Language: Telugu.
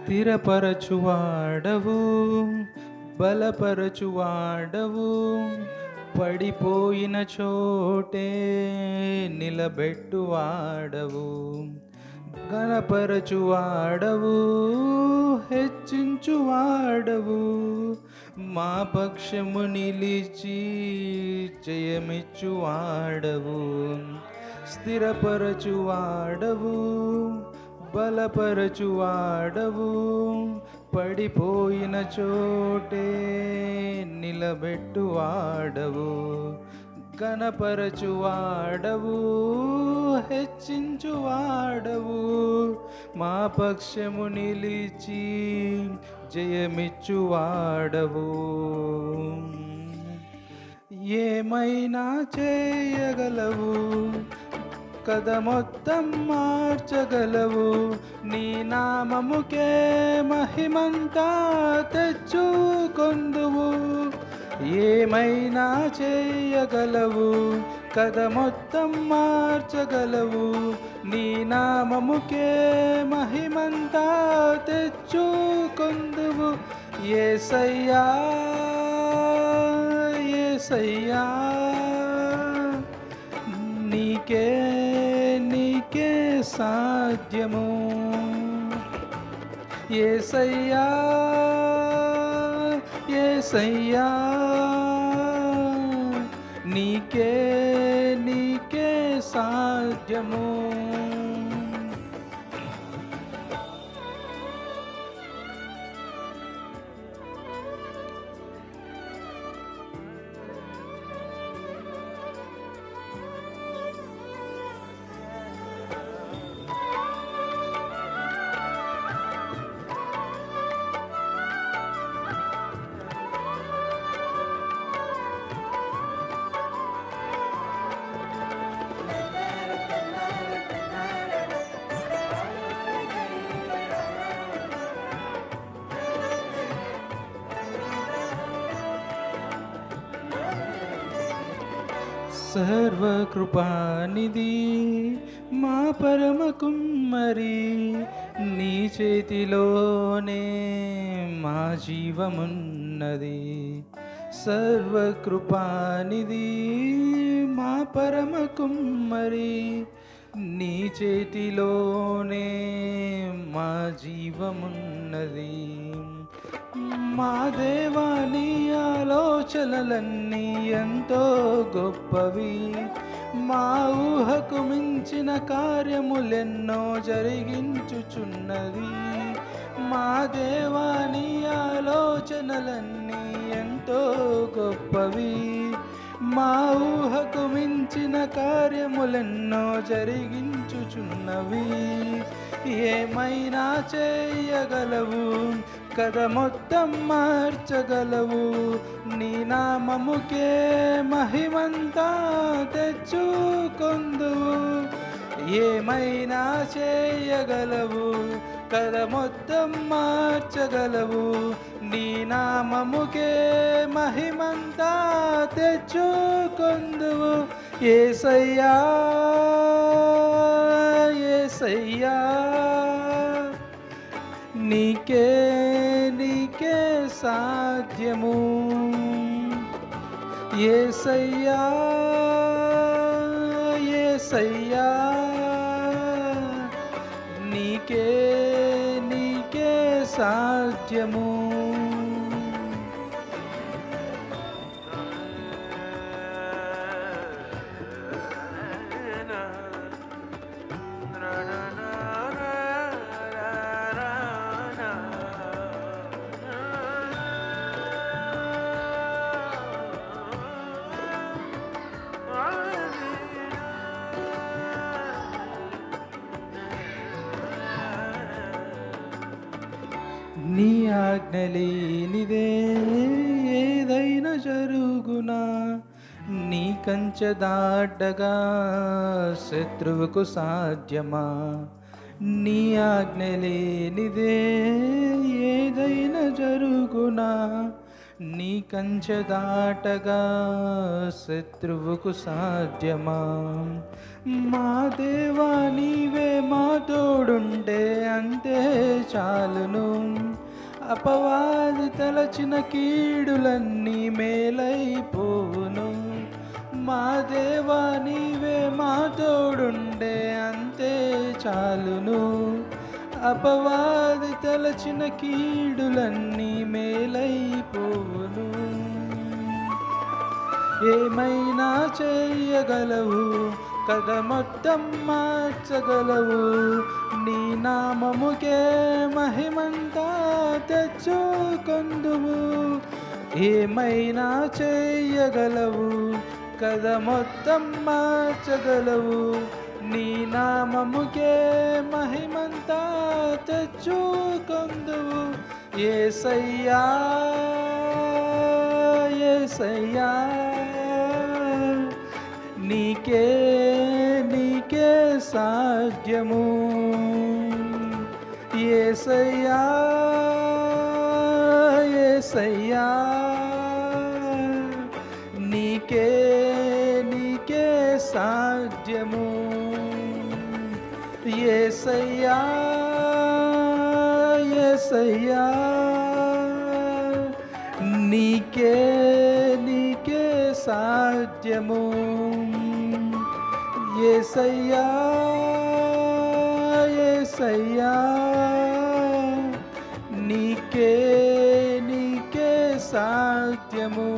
స్థిరపరచువాడవు, బలపరచువాడవు, పడిపోయిన చోటే నిలబెట్టువాడవు, ఘనపరచువాడవు, హెచ్చించువాడవు, మా పక్షము నిలిచి జయమిచ్చువాడవు, స్థిరపరచువాడవు, బలపరచువాడవు, పడిపోయిన చోటే నిలబెట్టువాడవు, ఘనపరచువాడవు, హెచ్చించువాడవు, మా పక్షము నిలిచి జయమిచ్చువాడవు. ఏమైనా చేయగలవు, కథ మొత్తం మార్చగలవు, నీ నామముకే మహిమంతా తెచ్చుకొందువు. ఏమైనా చేయగలవు, కథ మొత్తం మార్చగలవు, నీ నామముకే మహిమంతా తెచ్చుకొందువు. యేసయ్యా యేసయ్యా, నీకే నీకే సాధ్యము. యేసయ్యా యేసయ్యా, నీకే నీకే సాధ్యము. సర్వకృపానిధి మా పరమ కుమ్మరి, నీ చేతిలోనే మా జీవమున్నది. సర్వకృపానిధి మా పరమ కుమ్మరి, నీ చేతిలోనే మా జీవమున్నది. మా దేవా, నీ ఆలోచనలన్నీ ఎంతో గొప్పవి, మా ఊహకు మించిన కార్యములెన్నో జరిగించుచున్నవి. మా దేవా, నీ ఆలోచనలన్నీ ఎంతో గొప్పవి, మా ఊహకు మించిన కార్యములెన్నో జరిగించుచున్నవి. ఏమైనా చేయగలవు, కథ మొత్తం మార్చగలవు, నీ నామముకే మహిమంతా తెచ్చుకొందువు. ఏమైనా చేయగలవు, కథ మొత్తం మార్చగలవు, నీ నామముకే మహిమంతా తెచ్చుకొందువు. యేసయ్యా యేసయ్యా, నీకే నీకే సాధ్యము. యేసయ్యా యేసయ్యా, నీకే నీకే సాధ్యము. నీ ఆజ్ఞ లేనిదే ఏదైనా జరుగునా, నీ కంచె దాటగా శత్రువుకు సాధ్యమా. నీ ఆజ్ఞ లేనిదే ఏదైనా జరుగునా, నీ కంచె దాటగా శత్రువుకు సాధ్యమా. మా దేవా, నీవే మా తోడు తోడుంటే అంతే చాలును. అపవాది తలచిన కీడులన్నీ మేలైపోవును. మా దేవా నీవే మా తోడుండే అంతే చాలును. అపవాది తలచిన కీడులన్నీ మేలైపోవును. ఏమైనా చేయగలవు, కథ మొత్తం మార్చగలవు. నీ నామముకే మహిమంతా తెచ్చుకొందువు. ఏమైనా చేయగలవు, కథ మొత్తం మార్చగలవు. నీ నామముకే మహిమంతా తెచ్చుకొందువు. యేసయ్యా యేసయ్యా నీకే నీకే సాధ్యము. యేసయ్యా యేసయ్యా నీకే నీకే సాధ్యము. యేసయ్యా యేసయ్యా నీకే నీకే సాధ్యము. యేసయ్యా యేసయ్యా నీకే నీకే సాధ్యము.